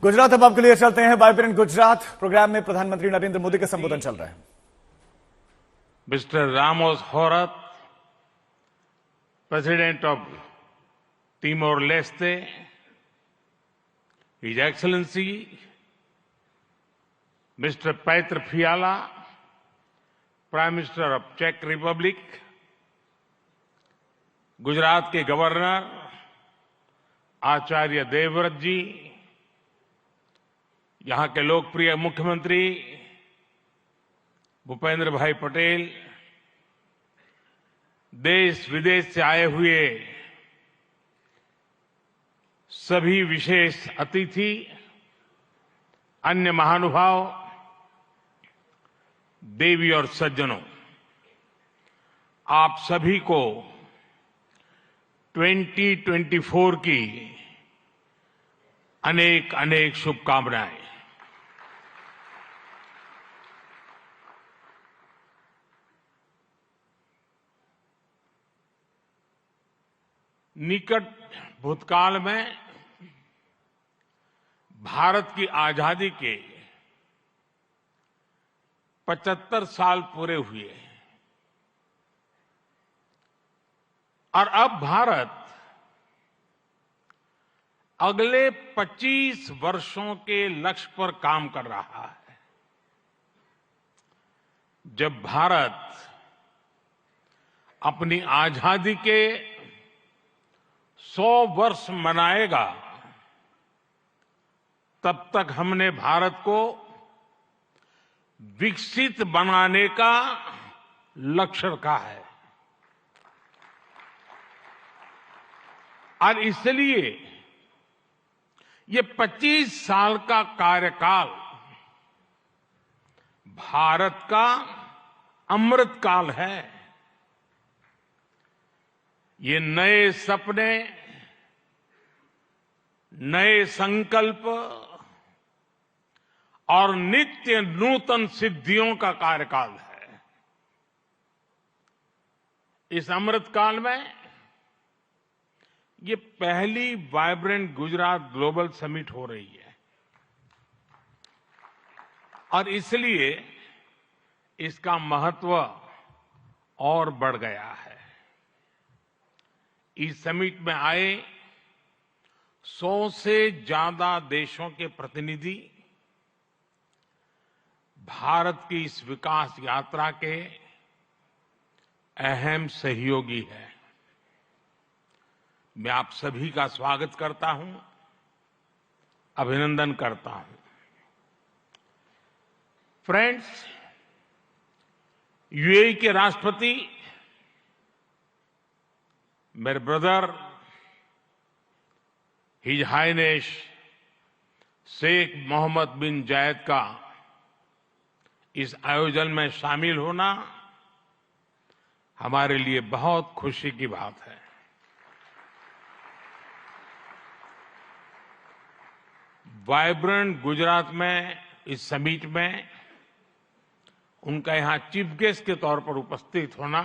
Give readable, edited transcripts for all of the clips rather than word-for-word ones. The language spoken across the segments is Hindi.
गुजरात अब आपके लिए चलते हैं। वाइब्रेंट गुजरात प्रोग्राम में प्रधानमंत्री नरेंद्र मोदी का संबोधन चल रहा है। Mister Ramos Horta, president of Timor Leste, his excellency mister Petr Fiala, prime minister of चेक रिपब्लिक, गुजरात के गवर्नर आचार्य देवव्रत जी, यहां के लोकप्रिय मुख्यमंत्री भूपेंद्र भाई पटेल, देश विदेश से आए हुए सभी विशेष अतिथि, अन्य महानुभाव, देवी और सज्जनों, आप सभी को 2024 की अनेक अनेक शुभकामनाएं। निकट भूतकाल में भारत की आजादी के 75 साल पूरे हुए और अब भारत अगले 25 वर्षों के लक्ष्य पर काम कर रहा है। जब भारत अपनी आजादी के 100 वर्ष मनाएगा, तब तक हमने भारत को विकसित बनाने का लक्ष्य रखा है और इसलिए ये 25 साल का कार्यकाल भारत का अमृतकाल है। ये नए सपने, नए संकल्प और नित्य नूतन सिद्धियों का कार्यकाल है। इस अमृतकाल में ये पहली वाइब्रेंट गुजरात ग्लोबल समिट हो रही है और इसलिए इसका महत्व और बढ़ गया है। इस समिट में आए 100 से ज्यादा देशों के प्रतिनिधि भारत की इस विकास यात्रा के अहम सहयोगी हैं। मैं आप सभी का स्वागत करता हूं, अभिनंदन करता हूं। फ्रेंड्स, यूएई के राष्ट्रपति मेरे brother his highness Sheikh Mohammed bin Zayed का इस आयोजन में शामिल होना हमारे लिए बहुत खुशी की बात है। वाइब्रेंट गुजरात में इस समिट में उनका यहां चीफ गेस्ट के तौर पर उपस्थित होना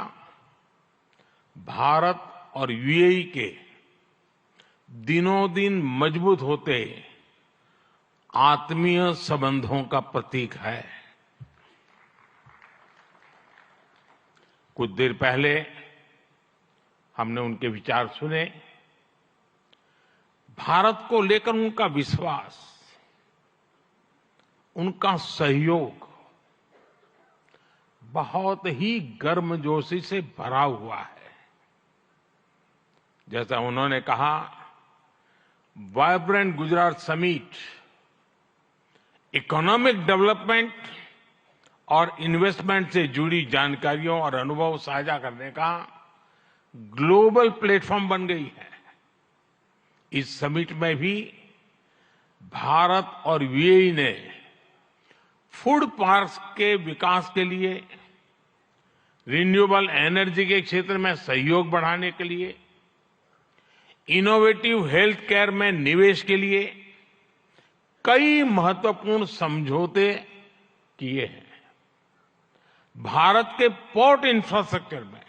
भारत और यूएई के दिनों दिन मजबूत होते आत्मीय संबंधों का प्रतीक है। कुछ देर पहले हमने उनके विचार सुने। भारत को लेकर उनका विश्वास, उनका सहयोग बहुत ही गर्मजोशी से भरा हुआ है। जैसा उन्होंने कहा, vibrant Gujarat summit economic development और इन्वेस्टमेंट से जुड़ी जानकारियों और अनुभव साझा करने का ग्लोबल प्लेटफॉर्म बन गई है। इस समिट में भी भारत और यूएई ने फूड पार्क्स के विकास के लिए, रिन्यूएबल एनर्जी के क्षेत्र में सहयोग बढ़ाने के लिए, इनोवेटिव हेल्थ केयर में निवेश के लिए कई महत्वपूर्ण समझौते किए हैं। भारत के पोर्ट इंफ्रास्ट्रक्चर में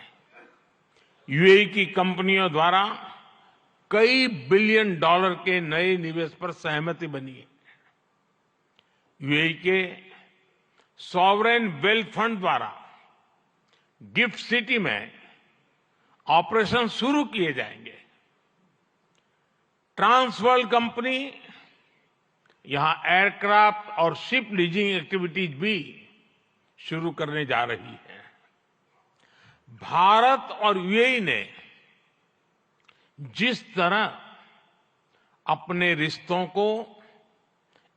यूएई की कंपनियों द्वारा कई बिलियन डॉलर के नए निवेश पर सहमति बनी है। यूएई के सॉवरेन वेल्थ फंड द्वारा गिफ्ट सिटी में ऑपरेशन शुरू किए जाएंगे। ट्रांसवर्ल्ड कंपनी यहां एयरक्राफ्ट और शिप लीजिंग एक्टिविटीज भी शुरू करने जा रही है। भारत और यूएई ने जिस तरह अपने रिश्तों को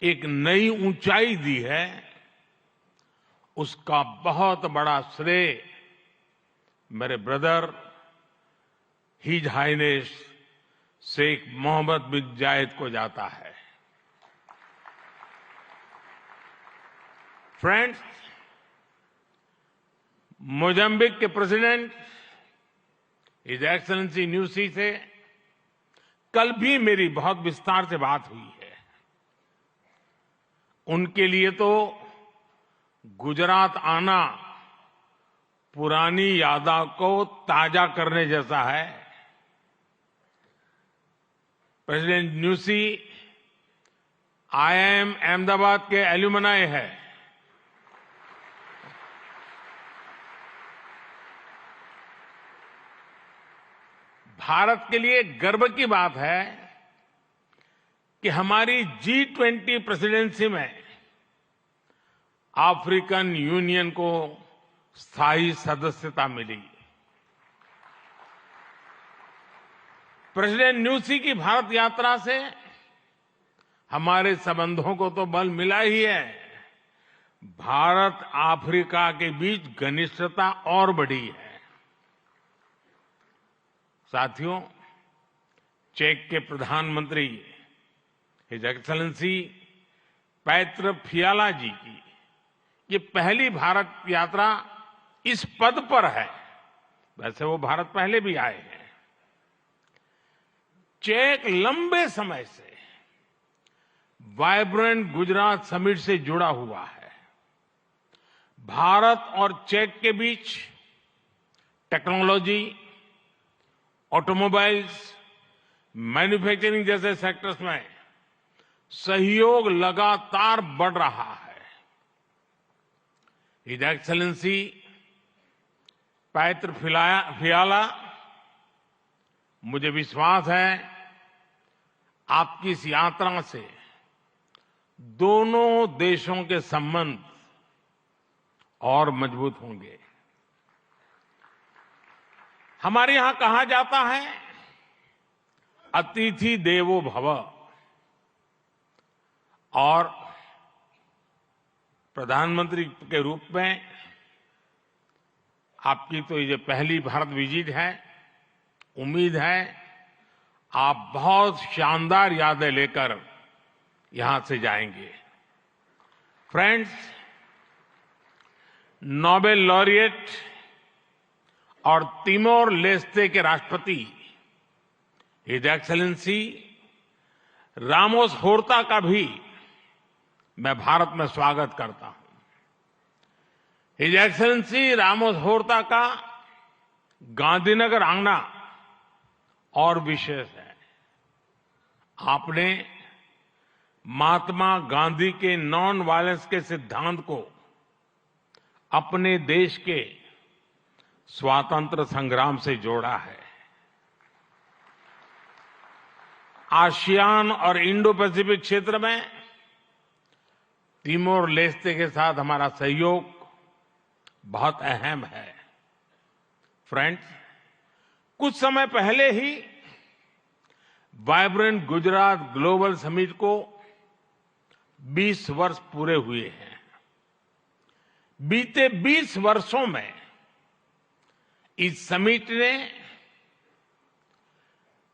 एक नई ऊंचाई दी है, उसका बहुत बड़ा श्रेय मेरे brother his highness Sheikh Mohammed bin Zayed को जाता है। फ्रेंड्स, मोजाम्बिक के प्रेसिडेंट हिज एक्सेलेंसी न्यूसी से कल भी मेरी बहुत विस्तार से बात हुई है। उनके लिए तो गुजरात आना पुरानी यादों को ताजा करने जैसा है। प्रेसिडेंट न्यूसी आईआईएम अहमदाबाद के एल्यूमनाई है। भारत के लिए गर्व की बात है कि हमारी G20 प्रेसिडेंसी में अफ्रीकन यूनियन को स्थायी सदस्यता मिली। प्रेसिडेंट न्यूसी की भारत यात्रा से हमारे संबंधों को तो बल मिला ही है, भारत अफ्रीका के बीच घनिष्ठता और बढ़ी है। साथियों, चेक के प्रधानमंत्री हिज एक्सेलेंसी पैत्र फियाला जी की ये पहली भारत यात्रा इस पद पर है। वैसे वो भारत पहले भी आए हैं। चेक लंबे समय से वाइब्रेंट गुजरात समिट से जुड़ा हुआ है। भारत और चेक के बीच टेक्नोलॉजी, ऑटोमोबाइल्स, मैन्युफैक्चरिंग जैसे सेक्टर्स में सहयोग लगातार बढ़ रहा है। हिज एक्सेलेंसी पैत्र फियाला, मुझे विश्वास है आपकी इस यात्रा से दोनों देशों के संबंध और मजबूत होंगे। हमारे यहां कहा जाता है अतिथि देवो भव, और प्रधानमंत्री के रूप में आपकी तो ये पहली भारत विजिट है। उम्मीद है आप बहुत शानदार यादें लेकर यहां से जाएंगे। फ्रेंड्स, नोबेल लॉरिएट और तिमोर लेस्ते के राष्ट्रपति हिज एक्सेलेंसी रामोस होर्ता का भी मैं भारत में स्वागत करता हूं। हिज एक्सेलेंसी रामोस होर्ता का गांधीनगर आना और विशेष है। आपने महात्मा गांधी के नॉन वायलेंस के सिद्धांत को अपने देश के स्वातंत्र संग्राम से जोड़ा है। आसियान और इंडो पैसिफिक क्षेत्र में तिमोर लेस्ते के साथ हमारा सहयोग बहुत अहम है। फ्रेंड्स, कुछ समय पहले ही वाइब्रेंट गुजरात ग्लोबल समिट को 20 वर्ष पूरे हुए हैं। बीते 20 वर्षों में इस समिट ने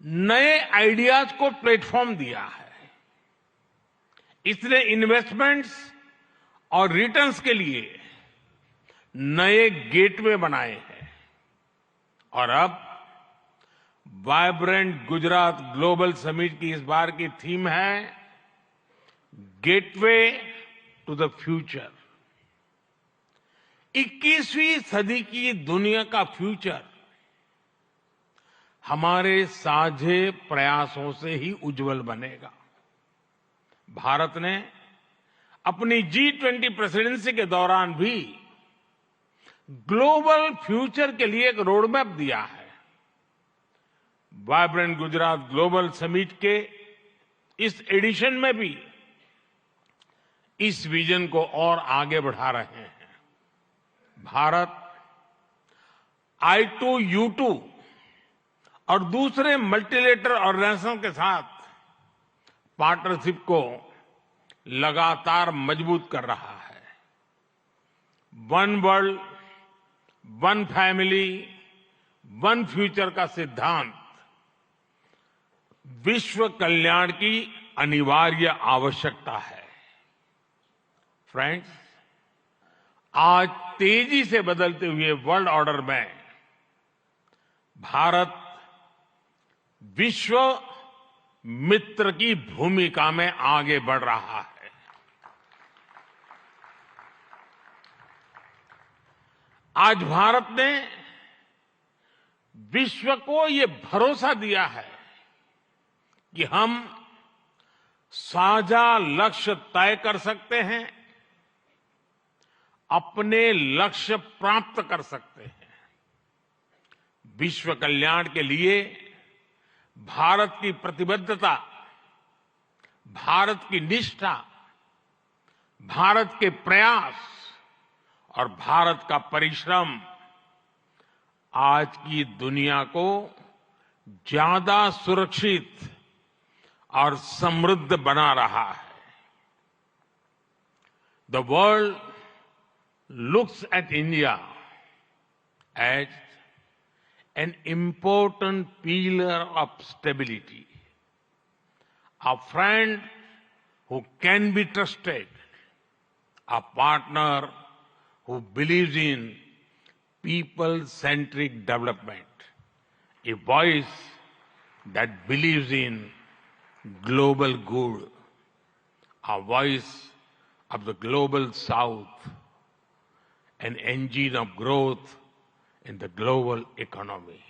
नए आइडियाज को प्लेटफॉर्म दिया है। इसने इन्वेस्टमेंट्स और रिटर्न्स के लिए नए गेटवे बनाए हैं। और अब वाइब्रेंट गुजरात ग्लोबल समिट की इस बार की थीम है गेटवे टू द फ्यूचर। 21वीं सदी की दुनिया का फ्यूचर हमारे साझे प्रयासों से ही उज्जवल बनेगा। भारत ने अपनी G20 प्रेसिडेंसी के दौरान भी ग्लोबल फ्यूचर के लिए एक रोड मैप दिया है। वाइब्रेंट गुजरात ग्लोबल समिट के इस एडिशन में भी इस विजन को और आगे बढ़ा रहे हैं। भारत I2U2 और दूसरे मल्टीलेटरल ऑर्गेनाइजेशन के साथ पार्टनरशिप को लगातार मजबूत कर रहा है। One world, one family, one future का सिद्धांत विश्व कल्याण की अनिवार्य आवश्यकता है। फ्रेंड्स, आज तेजी से बदलते हुए वर्ल्ड ऑर्डर में भारत विश्व मित्र की भूमिका में आगे बढ़ रहा है। आज भारत ने विश्व को ये भरोसा दिया है कि हम साझा लक्ष्य तय कर सकते हैं, अपने लक्ष्य प्राप्त कर सकते हैं। विश्व कल्याण के लिए भारत की प्रतिबद्धता, भारत की निष्ठा, भारत के प्रयास और भारत का परिश्रम आज की दुनिया को ज्यादा सुरक्षित और समृद्ध बना रहा है। The world looks at India as an important pillar of stability, a friend who can be trusted, a partner who believes in people-centric development, a voice that believes in global good, a voice of the global South, an engine of growth in the global economy,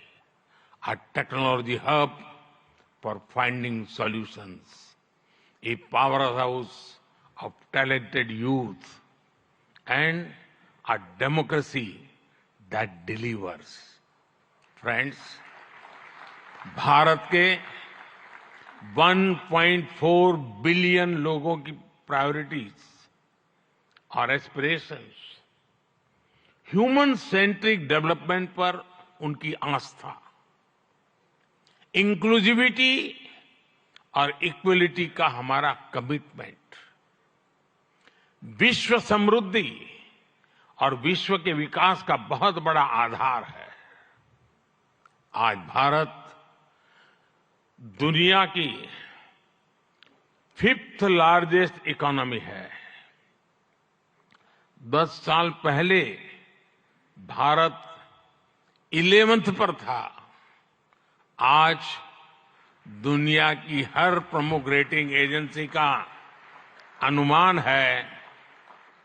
a technology hub for finding solutions, a powerhouse of talented youth, and a democracy that delivers. Friends, Bharat के 1.4 बिलियन लोगों की प्रायोरिटीज और एस्पिरेशंस, ह्यूमन सेंट्रिक डेवलपमेंट पर उनकी आस्था, इंक्लूसिविटी और इक्वलिटी का हमारा कमिटमेंट, विश्व समृद्धि और विश्व के विकास का बहुत बड़ा आधार है। आज भारत दुनिया की 5th लार्जेस्ट इकोनॉमी है। 10 साल पहले भारत 11th पर था। आज दुनिया की हर प्रमुख रेटिंग एजेंसी का अनुमान है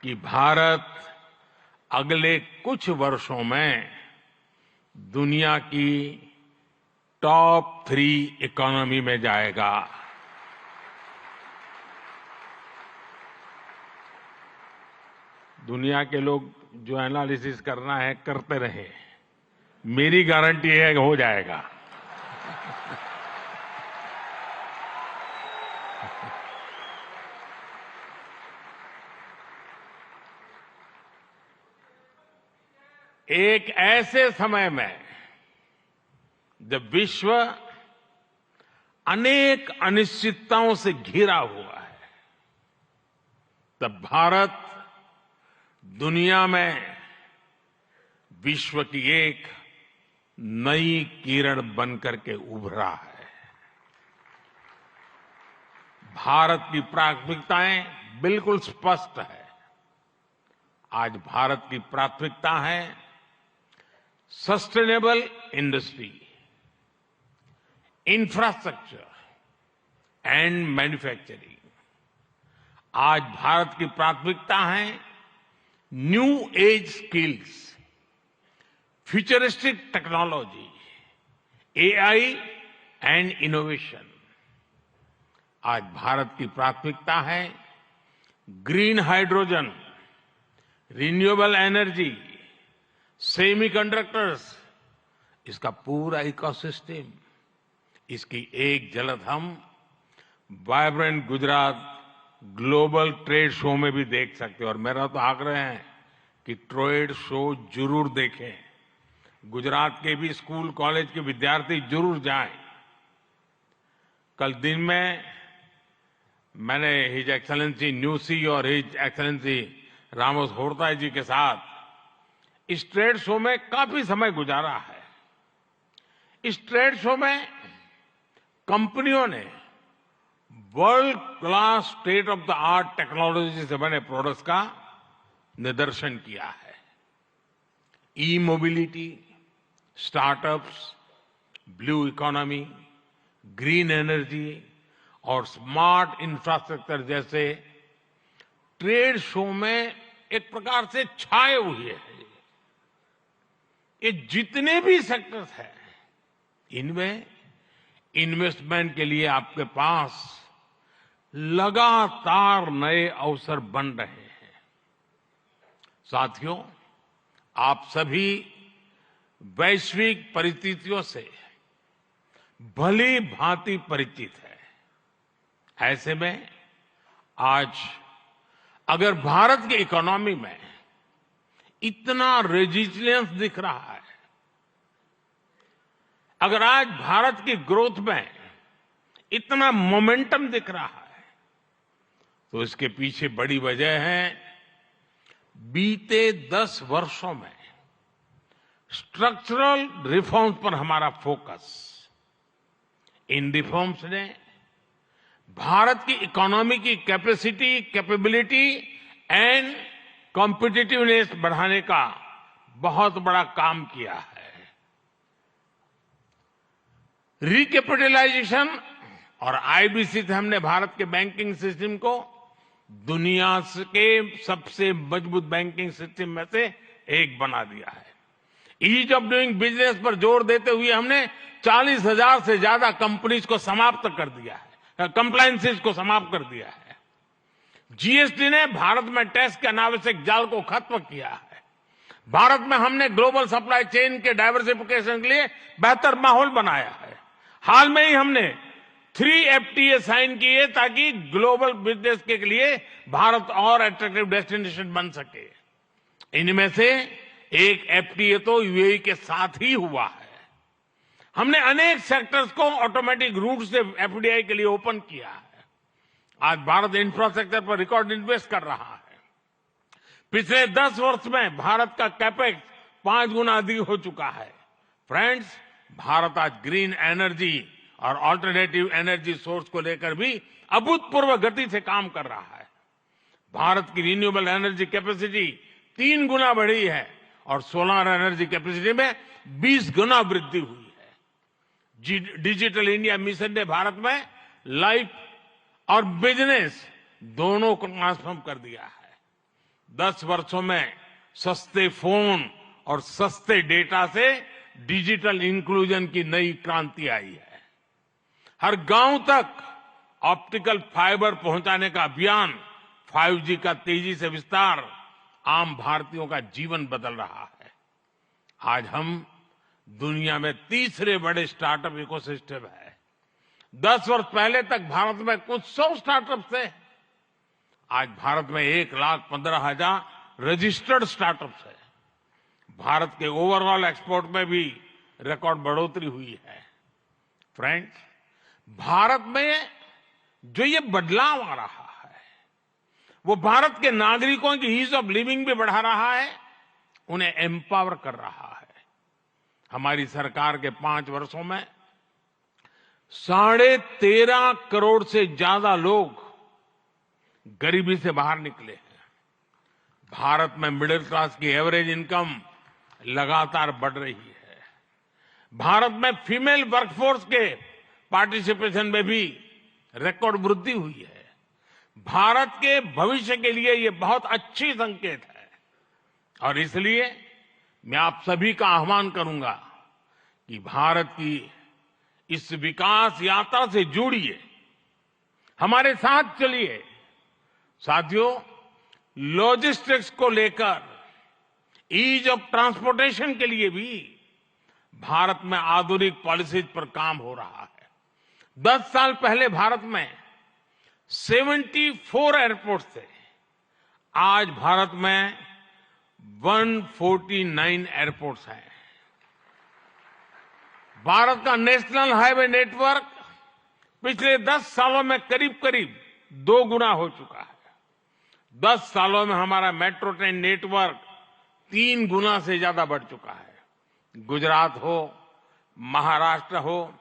कि भारत अगले कुछ वर्षों में दुनिया की टॉप 3 इकोनॉमी में जाएगा। दुनिया के लोग जो एनालिसिस करना है करते रहे, मेरी गारंटी है कि हो जाएगा। एक ऐसे समय में जब विश्व अनेक अनिश्चितताओं से घिरा हुआ है, तब भारत दुनिया में विश्व की एक नई किरण बनकर के उभरा है। भारत की प्राथमिकताएं बिल्कुल स्पष्ट है। आज भारत की प्राथमिकता है sustainable industry, infrastructure and manufacturing. आज भारत की प्राथमिकता है new age skills, futuristic technology, AI and innovation. आज भारत की प्राथमिकता है green hydrogen, renewable energy, semiconductors, इसका पूरा इकोसिस्टम, इसकी एक झलक हम vibrant Gujarat global trade show में भी देख सकते हैं। और मेरा तो आग्रह है कि ट्रेड शो जरूर देखें। गुजरात के भी स्कूल कॉलेज के विद्यार्थी जरूर जाएं। कल दिन में मैंने हिज एक्सेलेंसी न्यूसी और हिज एक्सेलेंसी रामोस होर्ता जी के साथ इस ट्रेड शो में काफी समय गुजारा है। इस ट्रेड शो में कंपनियों ने world class state of the art technology से बने प्रोडक्ट्स का निदर्शन किया है। E mobility, startups, blue economy, green energy और स्मार्ट इंफ्रास्ट्रक्चर जैसे ट्रेड शो में एक प्रकार से छाए हुए हैं। ये जितने भी सेक्टर्स हैं, इनमें इन्वेस्टमेंट के लिए आपके पास लगातार नए अवसर बन रहे हैं। साथियों, आप सभी वैश्विक परिस्थितियों से भली भांति परिचित है। ऐसे में आज अगर भारत की इकोनॉमी में इतना रेजिलियंस दिख रहा है, अगर आज भारत की ग्रोथ में इतना मोमेंटम दिख रहा है, तो इसके पीछे बड़ी वजह है बीते 10 वर्षों में स्ट्रक्चरल रिफॉर्म्स पर हमारा फोकस। इन रिफॉर्म्स ने भारत की इकोनॉमी की कैपेसिटी, कैपेबिलिटी एंड कॉम्पिटिटिवनेस बढ़ाने का बहुत बड़ा काम किया है। रिकैपिटलाइजेशन और आईबीसी से हमने भारत के बैंकिंग सिस्टम को दुनिया के सबसे मजबूत बैंकिंग सिस्टम में से एक बना दिया है। ईज ऑफ डूइंग बिजनेस पर जोर देते हुए हमने 40,000 से ज्यादा कंपनीज को समाप्त कर दिया है, कंप्लायंसेस को समाप्त कर दिया है। जीएसटी ने भारत में टैक्स के अनावश्यक जाल को खत्म किया है। भारत में हमने ग्लोबल सप्लाई चेन के डाइवर्सिफिकेशन के लिए बेहतर माहौल बनाया है। हाल में ही हमने 3 FTA साइन किए ताकि ग्लोबल बिजनेस के लिए भारत और अट्रैक्टिव डेस्टिनेशन बन सके। इनमें से एक FTA तो यूएई के साथ ही हुआ है। हमने अनेक सेक्टर्स को ऑटोमेटिक रूट से FDI के लिए ओपन किया है। आज भारत इंफ्रास्ट्रक्चर पर रिकॉर्ड इन्वेस्ट कर रहा है। पिछले 10 वर्ष में भारत का कैपेक्स 5 गुना अधिक हो चुका है। फ्रेंड्स, भारत आज ग्रीन एनर्जी और अल्टरनेटिव एनर्जी सोर्स को लेकर भी अभूतपूर्व गति से काम कर रहा है। भारत की रिन्यूएबल एनर्जी कैपेसिटी 3 गुना बढ़ी है और सोलर एनर्जी कैपेसिटी में 20 गुना वृद्धि हुई है। डिजिटल इंडिया मिशन ने भारत में लाइफ और बिजनेस दोनों को ट्रांसफॉर्म कर दिया है। 10 वर्षों में सस्ते फोन और सस्ते डेटा से डिजिटल इंक्लूजन की नई क्रांति आई है। हर गांव तक ऑप्टिकल फाइबर पहुंचाने का अभियान, 5G का तेजी से विस्तार आम भारतीयों का जीवन बदल रहा है। आज हम दुनिया में तीसरे बड़े स्टार्टअप इकोसिस्टम है। 10 वर्ष पहले तक भारत में कुछ 100 स्टार्टअप थे। आज भारत में 1,15,000 रजिस्टर्ड स्टार्टअप्स है। भारत के ओवरऑल एक्सपोर्ट में भी रिकॉर्ड बढ़ोतरी हुई है। फ्रेंड्स, भारत में जो ये बदलाव आ रहा है, वो भारत के नागरिकों की ईज ऑफ लिविंग भी बढ़ा रहा है, उन्हें एम्पावर कर रहा है। हमारी सरकार के 5 वर्षों में 13.5 करोड़ से ज्यादा लोग गरीबी से बाहर निकले हैं। भारत में मिडिल क्लास की एवरेज इनकम लगातार बढ़ रही है। भारत में फीमेल वर्कफोर्स के पार्टिसिपेशन में भी रिकॉर्ड वृद्धि हुई है। भारत के भविष्य के लिए ये बहुत अच्छी संकेत है और इसलिए मैं आप सभी का आह्वान करूंगा कि भारत की इस विकास यात्रा से जुड़िए, हमारे साथ चलिए, साथियों, लॉजिस्टिक्स को लेकर ईज ऑफ ट्रांसपोर्टेशन के लिए भी भारत में आधुनिक पॉलिसीज पर काम हो रहा है। 10 साल पहले भारत में 74 एयरपोर्ट थे। आज भारत में 149 एयरपोर्ट्स हैं। भारत का नेशनल हाईवे नेटवर्क पिछले 10 सालों में करीब करीब 2 गुना हो चुका है। 10 सालों में हमारा मेट्रो ट्रेन नेटवर्क 3 गुना से ज्यादा बढ़ चुका है। गुजरात हो, महाराष्ट्र हो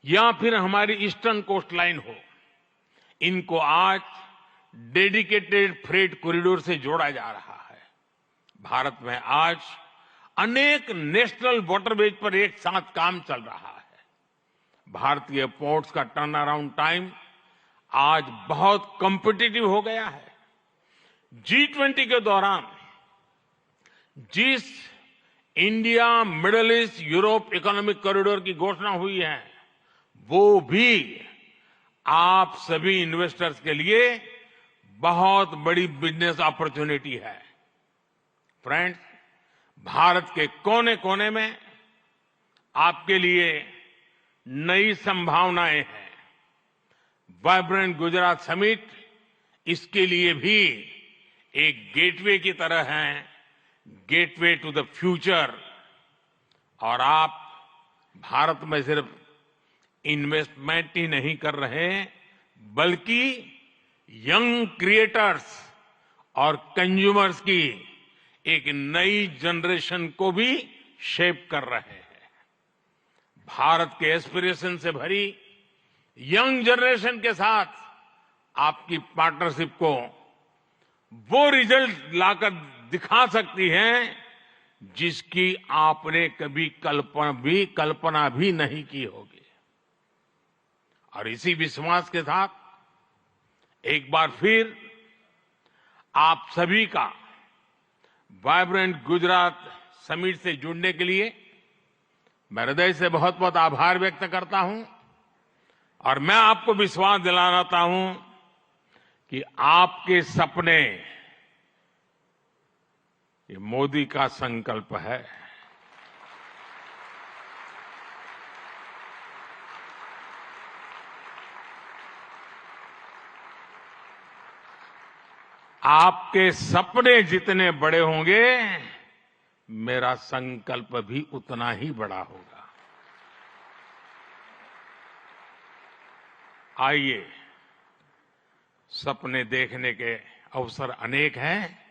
या फिर हमारी ईस्टर्न कोस्ट लाइन हो, इनको आज डेडिकेटेड फ्रेट कॉरिडोर से जोड़ा जा रहा है। भारत में आज अनेक नेशनल वाटरवेज पर एक साथ काम चल रहा है। भारतीय पोर्ट्स का टर्न अराउंड टाइम आज बहुत कॉम्पिटिटिव हो गया है। G20 के दौरान जिस India middle east Europe economic corridor की घोषणा हुई है, वो भी आप सभी इन्वेस्टर्स के लिए बहुत बड़ी बिजनेस अपॉर्चुनिटी है। फ्रेंड्स, भारत के कोने कोने में आपके लिए नई संभावनाएं हैं। वाइब्रेंट गुजरात समिट इसके लिए भी एक गेटवे की तरह है, गेटवे टू द फ्यूचर। और आप भारत में सिर्फ इन्वेस्टमेंट ही नहीं कर रहे, बल्कि यंग क्रिएटर्स और कंज्यूमर्स की एक नई जनरेशन को भी शेप कर रहे हैं। भारत के एस्पिरेशन से भरी यंग जनरेशन के साथ आपकी पार्टनरशिप को वो रिजल्ट लाकर दिखा सकती है जिसकी आपने कभी कल्पना भी नहीं की होगी। और इसी विश्वास के साथ एक बार फिर आप सभी का वाइब्रेंट गुजरात समिट से जुड़ने के लिए मैं हृदय से बहुत बहुत आभार व्यक्त करता हूं। और मैं आपको विश्वास दिलाना चाहता हूं कि आपके सपने ये मोदी का संकल्प है। आपके सपने जितने बड़े होंगे, मेरा संकल्प भी उतना ही बड़ा होगा। आइए, सपने देखने के अवसर अनेक हैं,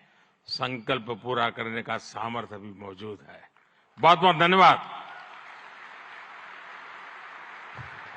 संकल्प पूरा करने का सामर्थ्य भी मौजूद है। बहुत बहुत धन्यवाद।